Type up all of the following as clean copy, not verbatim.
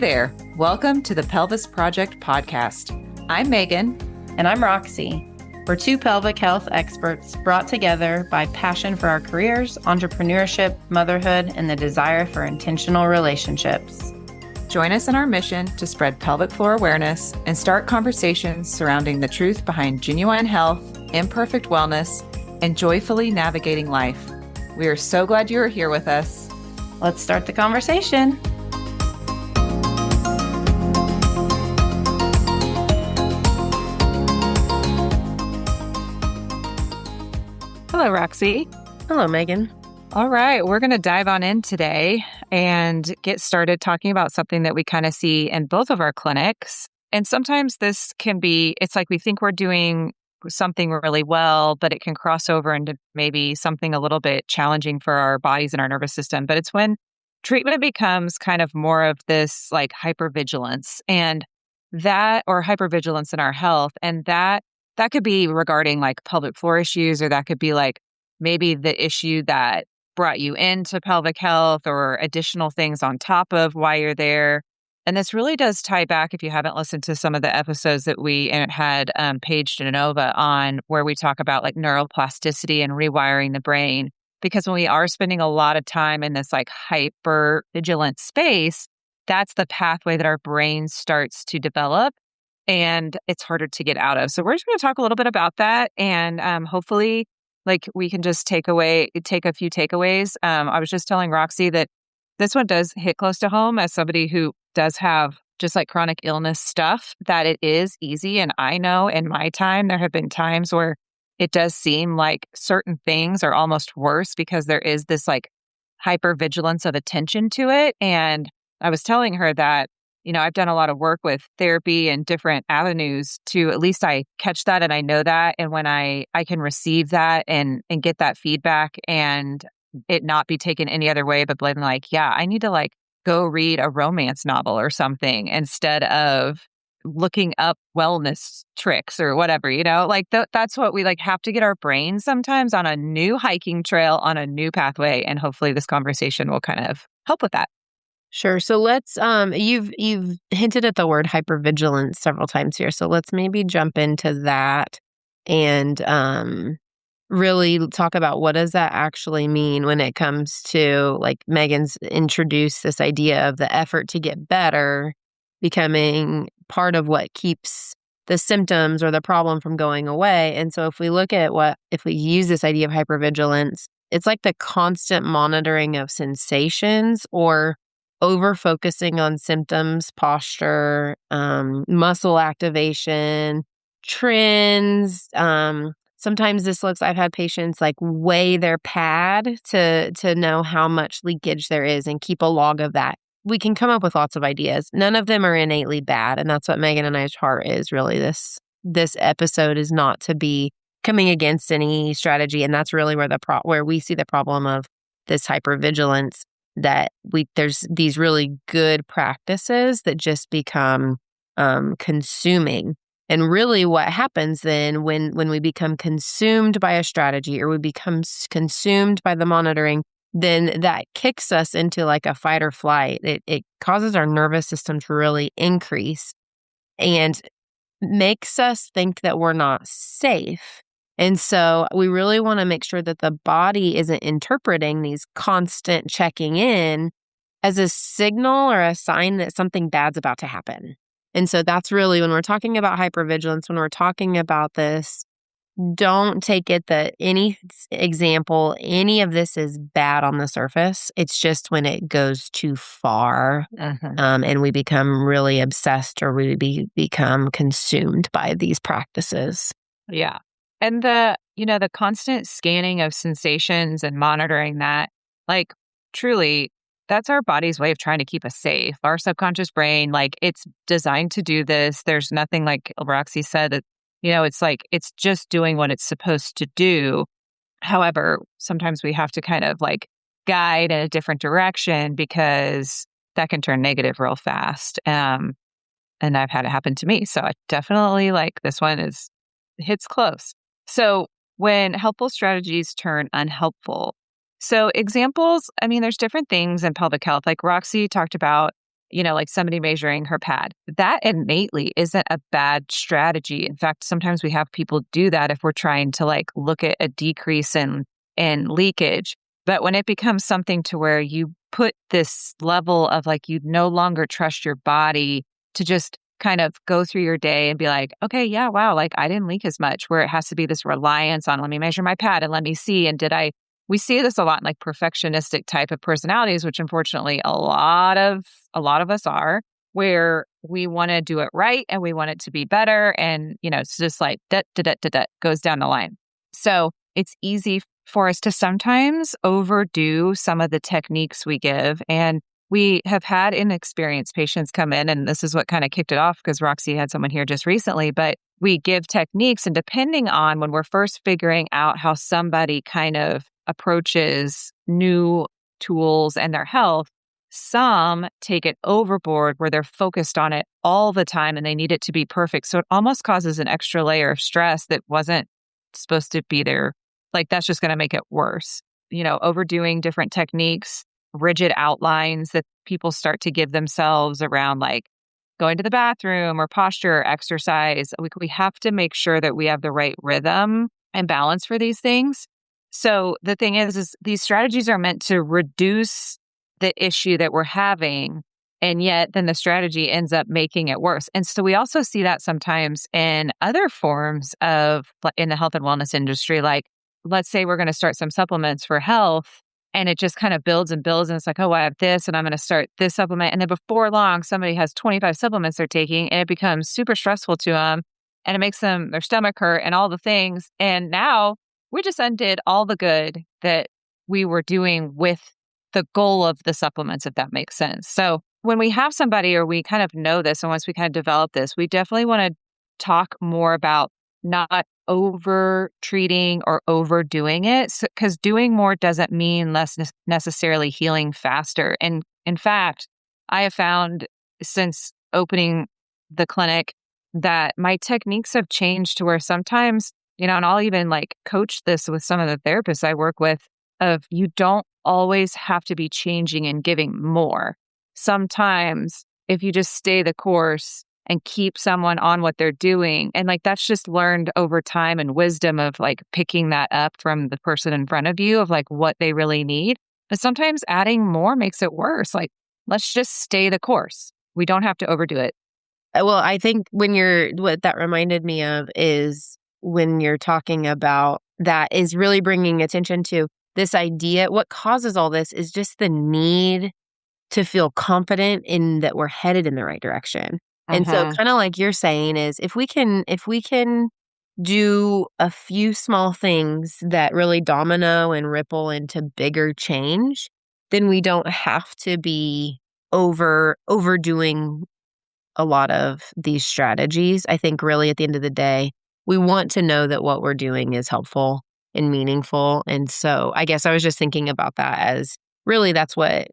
there. Welcome to the Pelvis Project podcast. I'm Megan. And I'm Roxy. We're two pelvic health experts brought together by passion for our careers, entrepreneurship, motherhood, and the desire for intentional relationships. Join us in our mission to spread pelvic floor awareness and start conversations surrounding the truth behind genuine health, imperfect wellness, and joyfully navigating life. We are so glad you are here with us. Let's start the conversation. Hello, Roxy. Hello, Megan. All right, we're going to dive on in today and get started talking about something that we kind of see in both of our clinics. And sometimes this can be, it's like we think we're doing something really well, but it can cross over into maybe something a little bit challenging for our bodies and our nervous system. But it's when treatment becomes kind of more of this like hypervigilance and that, or hypervigilance in our health. And that could be regarding like pelvic floor issues, or that could be like maybe the issue that brought you into pelvic health or additional things on top of why you're there. And this really does tie back, if you haven't listened to some of the episodes that we had Paige Genova on, where we talk about like neuroplasticity and rewiring the brain. Because when we are spending a lot of time in this like hyper vigilant space, that's the pathway that our brain starts to develop. And it's harder to get out of. So we're just going to talk a little bit about that. And hopefully, like we can just take a few takeaways. I was just telling Roxy that this one does hit close to home as somebody who does have just like chronic illness stuff, that it is easy. And I know in my time, there have been times where it does seem like certain things are almost worse because there is this like hypervigilance of attention to it. And I was telling her that, I've done a lot of work with therapy and different avenues to at least I catch that and I know that. And when I can receive that and get that feedback and it not be taken any other way, but being like, yeah, I need to like go read a romance novel or something instead of looking up wellness tricks or whatever, like that's what we like have to get our brains sometimes on a new hiking trail, on a new pathway. And hopefully this conversation will kind of help with that. Sure. So let's, you've hinted at the word hypervigilance several times here. So let's maybe jump into that and really talk about what does that actually mean when it comes to, like Megan's introduced this idea of the effort to get better becoming part of what keeps the symptoms or the problem from going away. And so if we look at if we use this idea of hypervigilance, it's like the constant monitoring of sensations or over-focusing on symptoms, posture, muscle activation, trends. Sometimes this looks, I've had patients like weigh their pad to know how much leakage there is and keep a log of that. We can come up with lots of ideas. None of them are innately bad. And that's what Megan and I's heart is really. This episode is not to be coming against any strategy. And that's really where we see the problem of this hypervigilance, that there's these really good practices that just become consuming. And really what happens then when we become consumed by a strategy or we become consumed by the monitoring, then that kicks us into like a fight or flight. It causes our nervous system to really increase and makes us think that we're not safe. And so we really want to make sure that the body isn't interpreting these constant checking in as a signal or a sign that something bad's about to happen. And so that's really when we're talking about hypervigilance, when we're talking about this, don't take it that any of this is bad on the surface. It's just when it goes too far and we become really obsessed or we become consumed by these practices. Yeah. And the constant scanning of sensations and monitoring that, like truly, that's our body's way of trying to keep us safe. Our subconscious brain, like it's designed to do this. There's nothing like Roxy said that, it's like, it's just doing what it's supposed to do. However, sometimes we have to kind of like guide in a different direction because that can turn negative real fast. And I've had it happen to me. So I definitely like this one hits close. So when helpful strategies turn unhelpful. So examples, there's different things in pelvic health. Like Roxy talked about like somebody measuring her pad. That innately isn't a bad strategy. In fact, sometimes we have people do that if we're trying to like look at a decrease in leakage. But when it becomes something to where you put this level of like you no longer trust your body to just kind of go through your day and be like, okay, yeah, wow, like I didn't leak as much, where it has to be this reliance on let me measure my pad and let me see. And we see this a lot in like perfectionistic type of personalities, which unfortunately a lot of us are, where we want to do it right and we want it to be better. And, it's just like goes down the line. So it's easy for us to sometimes overdo some of the techniques we give. And we have had inexperienced patients come in, and this is what kind of kicked it off because Roxy had someone here just recently, but we give techniques, and depending on when we're first figuring out how somebody kind of approaches new tools and their health, some take it overboard where they're focused on it all the time and they need it to be perfect. So it almost causes an extra layer of stress that wasn't supposed to be there. Like that's just going to make it worse. Overdoing different techniques, rigid outlines that people start to give themselves around like going to the bathroom or posture or exercise. We have to make sure that we have the right rhythm and balance for these things. So the thing is these strategies are meant to reduce the issue that we're having. And yet then the strategy ends up making it worse. And so we also see that sometimes in other forms of in the health and wellness industry. Like, let's say we're going to start some supplements for health and it just kind of builds and builds. And it's like, oh, I have this and I'm going to start this supplement. And then before long, somebody has 25 supplements they're taking and it becomes super stressful to them and it makes their stomach hurt and all the things. And now we just undid all the good that we were doing with the goal of the supplements, if that makes sense. So when we have somebody or we kind of know this, and once we kind of develop this, we definitely want to talk more about not over treating or overdoing it, because doing more doesn't mean less necessarily healing faster. And in fact, I have found since opening the clinic that my techniques have changed to where sometimes, and I'll even like coach this with some of the therapists I work with, of you don't always have to be changing and giving more. Sometimes if you just stay the course and keep someone on what they're doing, and like that's just learned over time and wisdom of like picking that up from the person in front of you of like what they really need. But sometimes adding more makes it worse. Like, let's just stay the course. We don't have to overdo it. Well, I think what that reminded me of is when you're talking about that is really bringing attention to this idea. What causes all this is just the need to feel confident in that we're headed in the right direction. And so kind of like you're saying is if we can do a few small things that really domino and ripple into bigger change, then we don't have to be overdoing a lot of these strategies. I think really at the end of the day, we want to know that what we're doing is helpful and meaningful. And so I guess I was just thinking about that as really that's what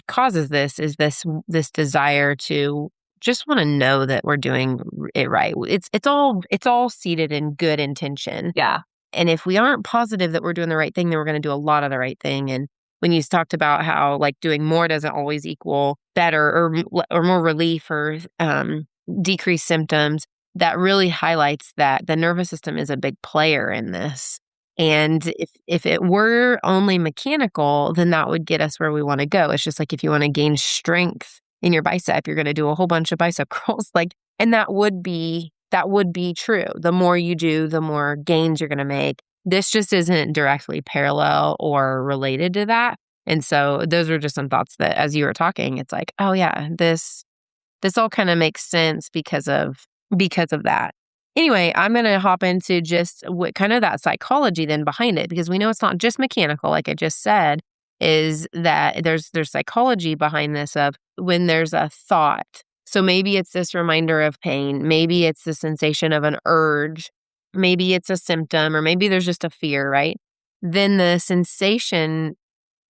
causes this is this desire to just want to know that we're doing it right. It's all seated in good intention. Yeah. And if we aren't positive that we're doing the right thing, then we're going to do a lot of the right thing. And when you talked about how like doing more doesn't always equal better or more relief or decreased symptoms, that really highlights that the nervous system is a big player in this. And if it were only mechanical, then that would get us where we want to go. It's just like if you want to gain strength in your bicep, you're going to do a whole bunch of bicep curls. And that would be true. The more you do, the more gains you're going to make. This just isn't directly parallel or related to that. And so those are just some thoughts that as you were talking, it's like, oh yeah, this all kind of makes sense because of that. Anyway, I'm going to hop into just what kind of that psychology then behind it, because we know it's not just mechanical, like I just said, is that there's psychology behind this of when there's a thought. So maybe it's this reminder of pain, maybe it's the sensation of an urge, maybe it's a symptom, or maybe there's just a fear, right? Then the sensation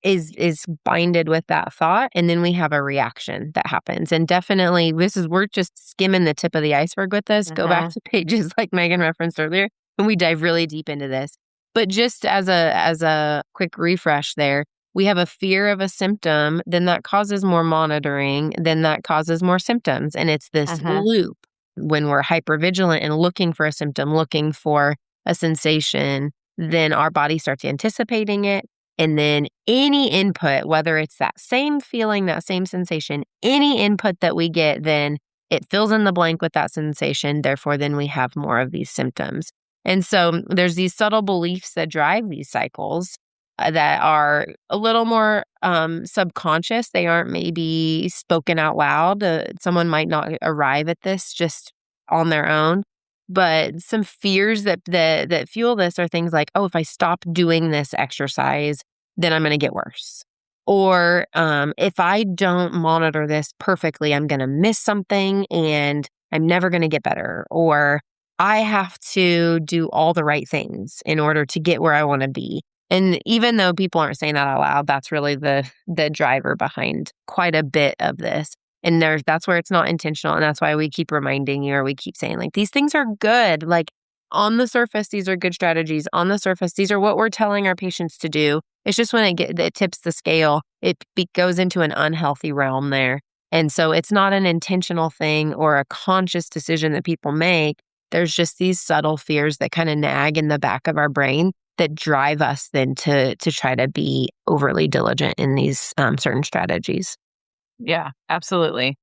is binded with that thought, and then we have a reaction that happens. And definitely we're just skimming the tip of the iceberg with this. Go back to pages like Megan referenced earlier and we dive really deep into this. But just as a quick refresh there, we have a fear of a symptom, then that causes more monitoring, then that causes more symptoms. And it's this Mhm. loop when we're hypervigilant and looking for a symptom, looking for a sensation, then our body starts anticipating it. And then any input, whether it's that same feeling, that same sensation, any input that we get, then it fills in the blank with that sensation. Therefore, then we have more of these symptoms. And so there's these subtle beliefs that drive these cycles that are a little more subconscious. They aren't maybe spoken out loud. Someone might not arrive at this just on their own. But some fears that fuel this are things like, oh, if I stop doing this exercise, then I'm going to get worse. Or if I don't monitor this perfectly, I'm going to miss something and I'm never going to get better. Or I have to do all the right things in order to get where I want to be. And even though people aren't saying that out loud, that's really the driver behind quite a bit of this. And that's where it's not intentional. And that's why we keep reminding you, or we keep saying, like, these things are good. Like, on the surface, these are good strategies. On the surface, these are what we're telling our patients to do. It's just when it tips the scale, goes into an unhealthy realm there. And so it's not an intentional thing or a conscious decision that people make. There's just these subtle fears that kind of nag in the back of our brain that drive us then to try to be overly diligent in these certain strategies. Yeah, absolutely.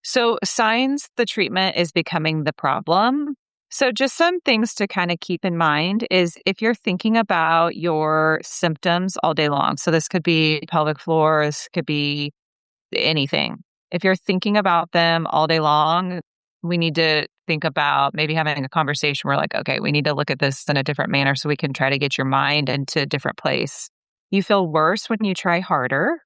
So, signs the treatment is becoming the problem. So, just some things to kind of keep in mind is if you're thinking about your symptoms all day long. So, this could be pelvic floor, this could be anything. If you're thinking about them all day long, we need to think about maybe having a conversation where, like, okay, we need to look at this in a different manner so we can try to get your mind into a different place. You feel worse when you try harder.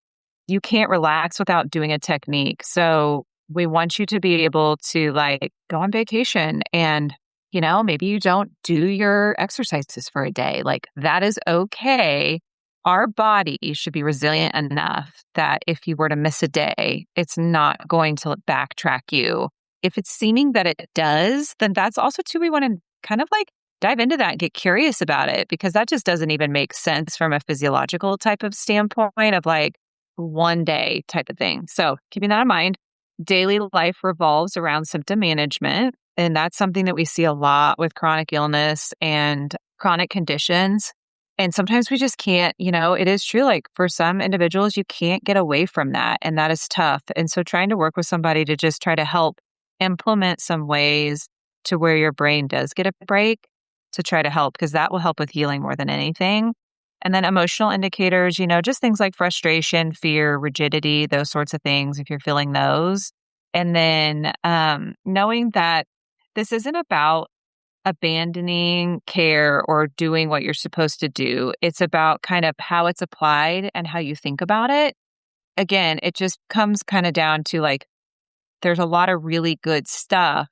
You can't relax without doing a technique. So, we want you to be able to like go on vacation and, maybe you don't do your exercises for a day. Like that is okay. Our body should be resilient enough that if you were to miss a day, it's not going to backtrack you. If it's seeming that it does, then that's also too, we want to kind of like dive into that and get curious about it because that just doesn't even make sense from a physiological type of standpoint of like one day type of thing. So keeping that in mind, daily life revolves around symptom management. And that's something that we see a lot with chronic illness and chronic conditions. And sometimes we just can't, it is true. Like for some individuals, you can't get away from that. And that is tough. And so trying to work with somebody to just try to help implement some ways to where your brain does get a break to try to help, because that will help with healing more than anything. And then emotional indicators, just things like frustration, fear, rigidity, those sorts of things, if you're feeling those. And then knowing that this isn't about abandoning care or doing what you're supposed to do. It's about kind of how it's applied and how you think about it. Again, it just comes kind of down to like, there's a lot of really good stuff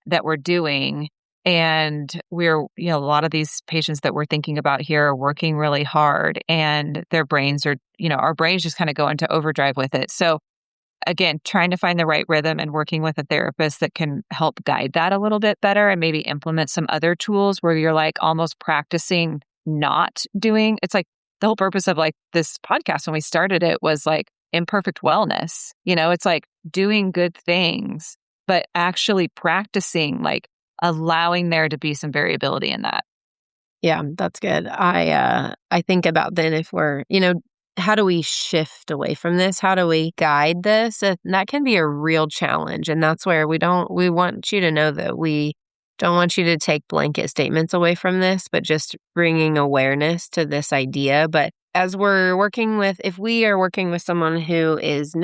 that we're doing. And we're, a lot of these patients that we're thinking about here are working really hard and their brains are, our brains just kind of go into overdrive with it. So again, trying to find the right rhythm and working with a therapist that can help guide that a little bit better and maybe implement some other tools where you're like almost practicing not doing. It's like the whole purpose of like this podcast when we started it was like imperfect wellness. It's like doing good things, but actually practicing, like allowing there to be some variability in that. Yeah, that's good. I think about then if we're, how do we shift away from this? How do we guide this? And that can be a real challenge. And that's where we want you to know that we don't want you to take blanket statements away from this, but just bringing awareness to this idea. But as we're working with, if we are working with someone who is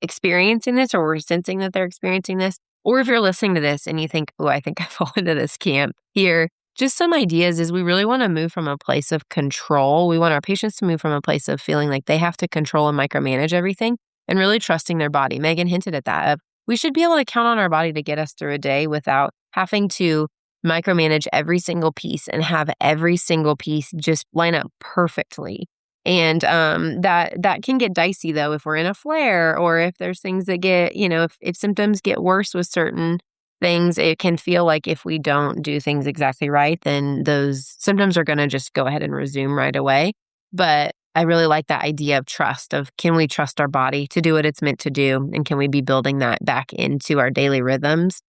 experiencing this, or we're sensing that they're experiencing this, or if you're listening to this and you think, oh, I think I fall into this camp here, just some ideas is we really want to move from a place of control. We want our patients to move from a place of feeling like they have to control and micromanage everything and really trusting their body. Megan hinted at that. We should be able to count on our body to get us through a day without having to micromanage every single piece and have every single piece just line up perfectly. And that can get dicey though if we're in a flare or if there's things that get, if symptoms get worse with certain things, it can feel like if we don't do things exactly right, then those symptoms are going to just go ahead and resume right away. But I really like that idea of trust, of can we trust our body to do what it's meant to do? And can we be building that back into our daily rhythms?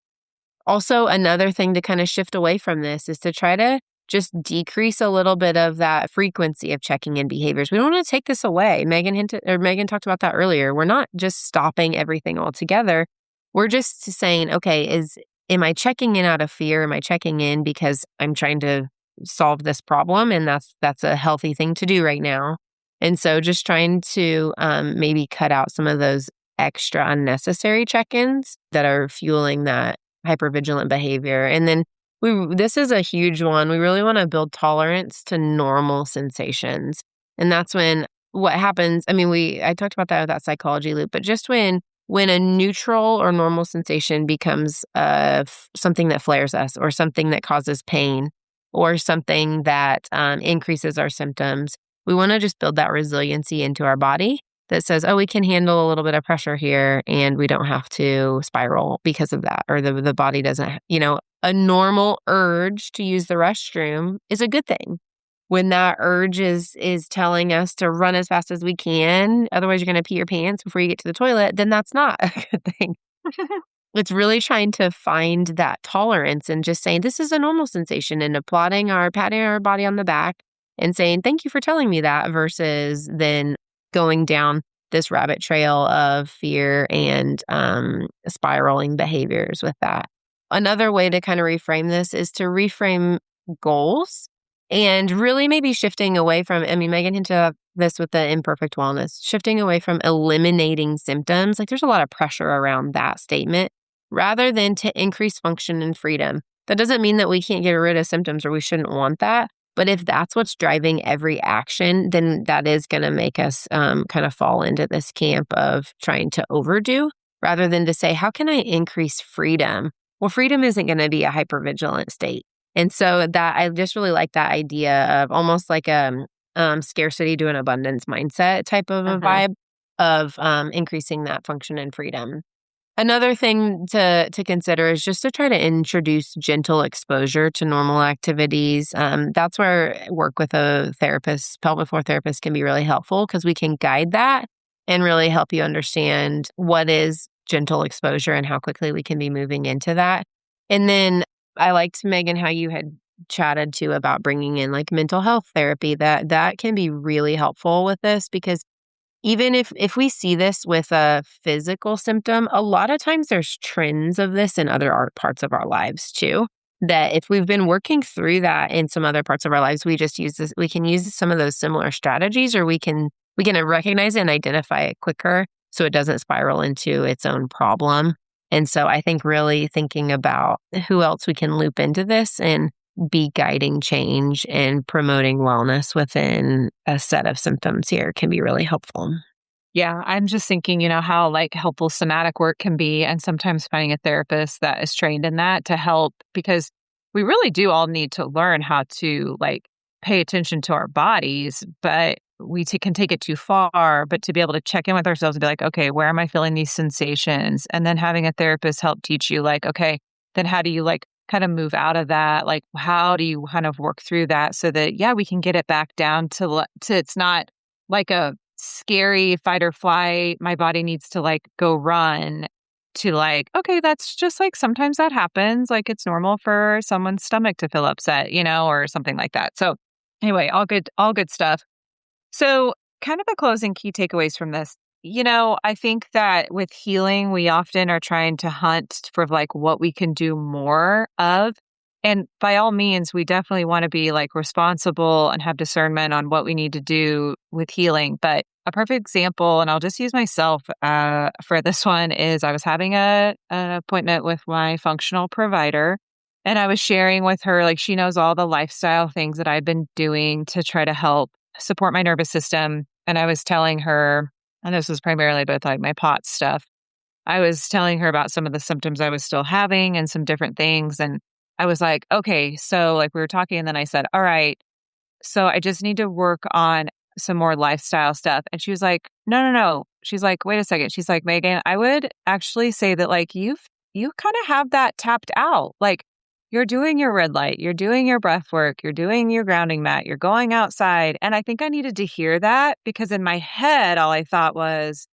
Also, another thing to kind of shift away from this is to try to just decrease a little bit of that frequency of checking in behaviors. We don't want to take this away. Megan talked about that earlier. We're not just stopping everything altogether. We're just saying, okay, am I checking in out of fear? Am I checking in because I'm trying to solve this problem? And that's a healthy thing to do right now. And so just trying to maybe cut out some of those extra unnecessary check-ins that are fueling that hypervigilant behavior. And then this is a huge one. We really want to build tolerance to normal sensations. And that's when what happens, I mean, I talked about that with that psychology loop, but just when a neutral or normal sensation becomes something that flares us, or something that causes pain, or something that increases our symptoms, we want to just build that resiliency into our body that says, oh, we can handle a little bit of pressure here and we don't have to spiral because of that. Or the body doesn't, a normal urge to use the restroom is a good thing. When that urge is telling us to run as fast as we can, otherwise you're going to pee your pants before you get to the toilet, then that's not a good thing. It's really trying to find that tolerance and just saying, this is a normal sensation, and patting our body on the back and saying, thank you for telling me that, versus then going down this rabbit trail of fear and spiraling behaviors with that. Another way to kind of reframe this is to reframe goals and really maybe shifting away from, Megan hinted at this with the imperfect wellness, shifting away from eliminating symptoms. Like there's a lot of pressure around that statement, rather than to increase function and freedom. That doesn't mean that we can't get rid of symptoms or we shouldn't want that. But if that's what's driving every action, then that is going to make us kind of fall into this camp of trying to overdo, rather than to say, how can I increase freedom? Well, freedom isn't going to be a hypervigilant state. And so that I just really like that idea of almost like a scarcity to an abundance mindset type of a vibe of increasing that function and freedom. Another thing to consider is just to try to introduce gentle exposure to normal activities. That's where work with a therapist, pelvic floor therapist, can be really helpful, because we can guide that and really help you understand what is gentle exposure and how quickly we can be moving into that. And then I liked, Megan, how you had chatted too about bringing in like mental health therapy. That can be really helpful with this, because even if we see this with a physical symptom, a lot of times there's trends of this in other parts of our lives too. That if we've been working through that in some other parts of our lives, we can use some of those similar strategies, or we can recognize it and identify it quicker so it doesn't spiral into its own problem. And so I think really thinking about who else we can loop into this and be guiding change and promoting wellness within a set of symptoms here can be really helpful. Yeah, I'm just thinking, how like helpful somatic work can be, and sometimes finding a therapist that is trained in that to help, because we really do all need to learn how to like pay attention to our bodies, but we can take it too far. But to be able to check in with ourselves and be like, okay, where am I feeling these sensations? And then having a therapist help teach you like, okay, then how do you like kind of move out of that? Like, how do you kind of work through that so that, yeah, we can get it back down to it's not like a scary fight or flight, my body needs to like go run, to like, okay, that's just like sometimes that happens. Like it's normal for someone's stomach to feel upset, or something like that. So anyway, all good stuff. So kind of the closing key takeaways from this. I think that with healing, we often are trying to hunt for like what we can do more of. And by all means, we definitely want to be like responsible and have discernment on what we need to do with healing. But a perfect example, and I'll just use myself for this one, is I was having an appointment with my functional provider, and I was sharing with her, like she knows all the lifestyle things that I've been doing to try to help support my nervous system. And I was telling her, and this was primarily with like my POTS stuff, I was telling her about some of the symptoms I was still having and some different things. And I was like, okay, so like we were talking, and then I said, all right, so I just need to work on some more lifestyle stuff. And she was like, no, no, no. She's like, wait a second. She's like, Megan, I would actually say that like you kind of have that tapped out. Like you're doing your red light, you're doing your breath work, you're doing your grounding mat, you're going outside. And I think I needed to hear that because in my head, all I thought was,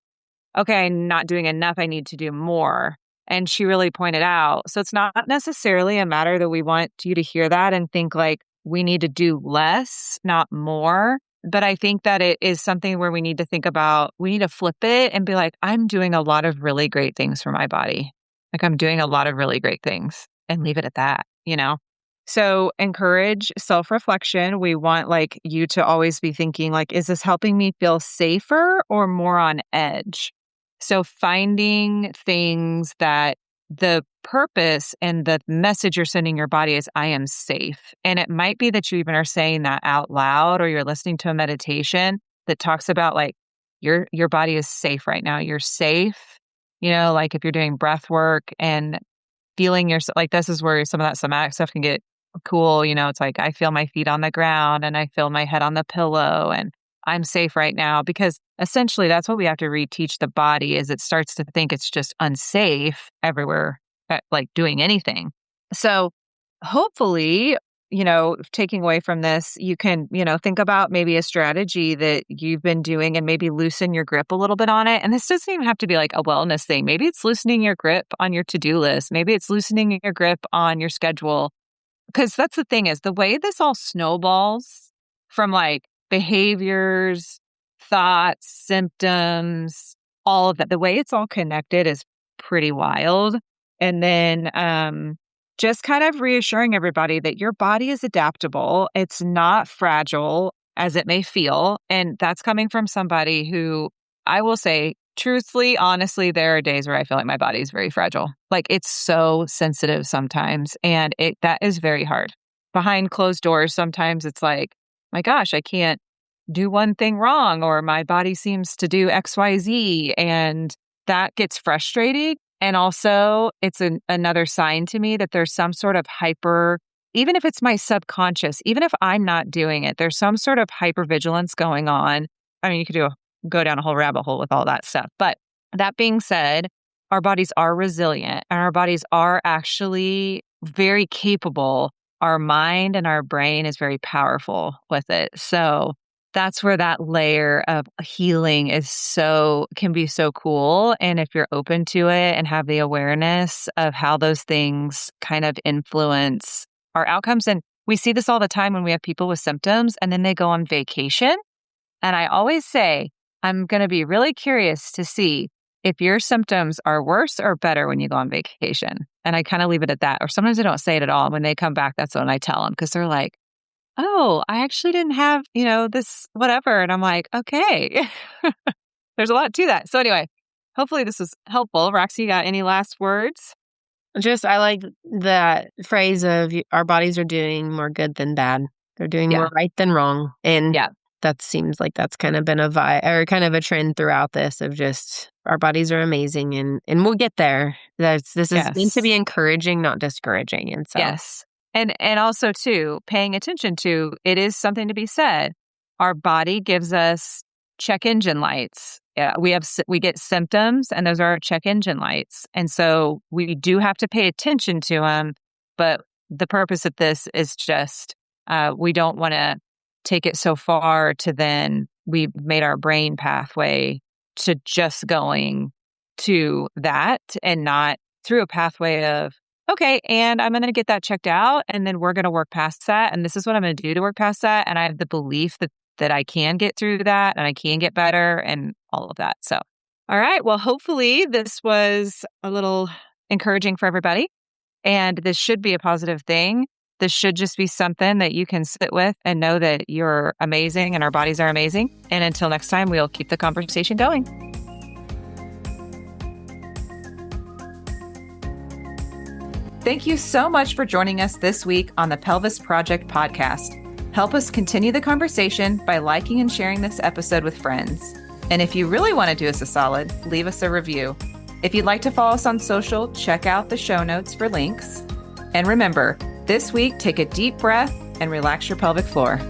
okay, I'm not doing enough. I need to do more. And she really pointed out. So it's not necessarily a matter that we want you to hear that and think like we need to do less, not more. But I think that it is something where we need to think about, we need to flip it and be like, I'm doing a lot of really great things for my body. Like I'm doing a lot of really great things and leave it at that, you know? So encourage self-reflection. We want like you to always be thinking like, is this helping me feel safer or more on edge? So finding things that the purpose and the message you're sending your body is, I am safe. And it might be that you even are saying that out loud or you're listening to a meditation that talks about like your body is safe right now. You're safe. You know, like if you're doing breath work and feeling your, like this is where some of that somatic stuff can get cool. You know, it's like I feel my feet on the ground and I feel my head on the pillow and I'm safe right now, because essentially that's what we have to reteach the body is it starts to think it's just unsafe everywhere, like doing anything. So hopefully, you know, taking away from this, you can, you know, think about maybe a strategy that you've been doing and maybe loosen your grip a little bit on it. And this doesn't even have to be like a wellness thing. Maybe it's loosening your grip on your to-do list. Maybe it's loosening your grip on your schedule. Because that's the thing is the way this all snowballs from like behaviors, thoughts, symptoms, all of that, the way it's all connected is pretty wild. And then just kind of reassuring everybody that your body is adaptable. It's not fragile as it may feel. And that's coming from somebody who I will say, truthfully, honestly, there are days where I feel like my body is very fragile. Like it's so sensitive sometimes. And that is very hard. Behind closed doors, sometimes it's like, my gosh, I can't do one thing wrong, or my body seems to do XYZ. And that gets frustrating. And also, it's another sign to me that there's some sort of even if it's my subconscious, even if I'm not doing it, there's some sort of hypervigilance going on. I mean, you could go down a whole rabbit hole with all that stuff. But that being said, our bodies are resilient and our bodies are actually very capable. Our mind and our brain is very powerful with it. So that's where that layer of healing can be so cool. And if you're open to it and have the awareness of how those things kind of influence our outcomes. And we see this all the time when we have people with symptoms and then they go on vacation. And I always say, I'm going to be really curious to see if your symptoms are worse or better when you go on vacation. And I kind of leave it at that. Or sometimes I don't say it at all. When they come back, that's when I tell them because they're like, oh, I actually didn't have, you know, this whatever. And I'm like, okay, there's a lot to that. So anyway, hopefully this was helpful. Roxy, you got any last words? I like that phrase of our bodies are doing more good than bad. They're doing more right than wrong. And that seems like that's kind of been a vibe or kind of a trend throughout this of just our bodies are amazing and we'll get there. This is meant to be encouraging, not discouraging. And so And also too, paying attention to, it is something to be said. Our body gives us check engine lights. Yeah, we get symptoms and those are our check engine lights. And so we do have to pay attention to them. But the purpose of this is just, we don't want to take it so far to then we've made our brain pathway to just going to that and not through a pathway of, okay, and I'm going to get that checked out and then we're going to work past that. And this is what I'm going to do to work past that. And I have the belief that I can get through that and I can get better and all of that. So, all right. Well, hopefully this was a little encouraging for everybody. And this should be a positive thing. This should just be something that you can sit with and know that you're amazing and our bodies are amazing. And until next time, we'll keep the conversation going. Thank you so much for joining us this week on the Pelvis Project podcast. Help us continue the conversation by liking and sharing this episode with friends. And if you really want to do us a solid, leave us a review. If you'd like to follow us on social, check out the show notes for links. And remember, this week, take a deep breath and relax your pelvic floor.